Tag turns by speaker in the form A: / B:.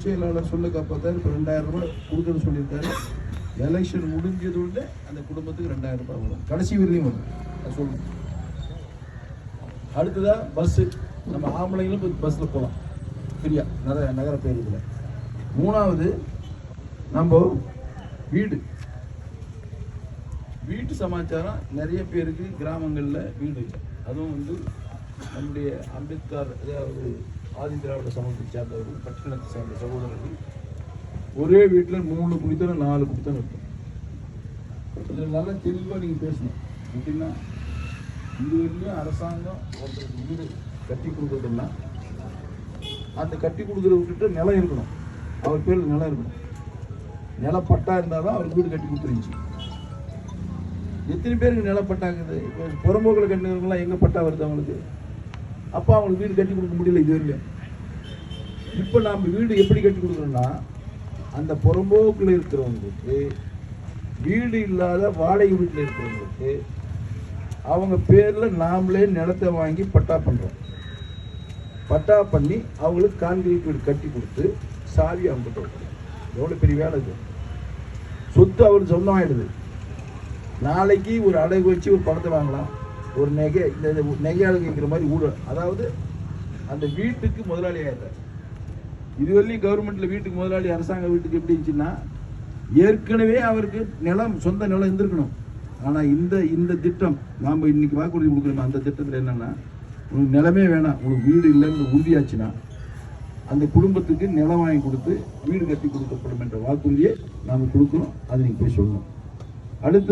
A: செயலாளர் சொல்ல காப்பாத்தார். இப்போ 2000 ரூபாய் கொடுக்குன்னு சொல்லியிருக்காரு. எலெக்ஷன் முடிஞ்சதோட அந்த குடும்பத்துக்கு 2000 ரூபாய் வரும், கடைசி வரையும் வரும். அது சொல்லணும். அடுத்ததா பஸ்ஸு, நம்ம ஆம்பளைங்களும் பஸ்ஸில் போகலாம் ஃப்ரீயா நகர பேருந்தில். மூணாவது நம்ம வீட்டு சமாச்சாரம். நிறைய பேருக்கு கிராமங்களில் வீடு இல்லை. அதுவும் நம்முடைய அம்பேத்கர், அதாவது ஆதி திராவிட சமூகத்தை சேர்ந்தவர்கள், பட்டினத்தை சேர்ந்த சகோதரர்கள் ஒரே வீட்டில் 3 குடித்தனம் 4 குடித்தனம் இருக்கும். இதில் நல்லா தெளிவாக நீங்கள் பேசணும். எப்படின்னா, இது வரையும் அரசாங்கம் ஒருத்தருக்கு வீடு கட்டி கொடுக்குறதுன்னா அந்த கட்டி கொடுக்குறவர்கிட்ட நிலம் இருக்கணும், அவர் பேரில் நிலம் இருக்கணும். நிலப்பட்டா இருந்தால் தான் அவருக்கு வீடு கட்டி கொடுத்துருந்துச்சு. எத்தனை பேருக்கு நிலப்பட்டாங்குது? இப்போ புறம்போக்கில் கட்டினவங்களாம் எங்கே பட்டா வருது அவங்களுக்கு? அப்போ அவங்களுக்கு வீடு கட்டி கொடுக்க முடியல இது வரையிலும். இப்போ நாம் வீடு எப்படி கட்டி கொடுக்குறோம்னா, அந்த புறம்போக்கில் இருக்கிறவங்களுக்கு, வீடு இல்லாத வாடகை வீட்டில் இருக்கிறவங்களுக்கு அவங்க பேரில் நாமளே நிலத்தை வாங்கி பட்டா பண்ணுறோம். பட்டா பண்ணி அவங்களுக்கு கான்கிரீட் வீடு கட்டி கொடுத்து சாவி அவங்க கொடுக்குறோம். எவ்வளோ பெரிய வேலை இது! சொத்து அவருக்கு சொந்தமாகிடுது. நாளைக்கு ஒரு அடகு வச்சு ஒரு பணத்தை வாங்கலாம். ஒரு இந்த நெகையாளு கேட்குற மாதிரி ஊழல், அதாவது அந்த வீட்டுக்கு முதலாளி ஆகிடுறார். இதுவரையும் கவர்மெண்ட்டில் வீட்டுக்கு முதலாளி அரசாங்க வீட்டுக்கு எப்படி இருந்துச்சுன்னா, ஏற்கனவே அவருக்கு சொந்த நிலம் இருந்திருக்கணும். ஆனால் இந்த திட்டம் நாம் இன்னைக்கு வாக்குறுதி கொடுக்குறோம். அந்த திட்டத்தில் என்னென்னா, உங்களுக்கு நிலமே வேணாம், உங்களுக்கு வீடு இல்லைன்னு உறுதியாச்சுன்னா அந்த குடும்பத்துக்கு நிலம் வாங்கி கொடுத்து வீடு கட்டி கொடுக்கப்படும் என்ற வாக்குறுதியை நாம் கொடுக்குறோம். அதை நீங்கள் போய் சொல்லணும். அடுத்து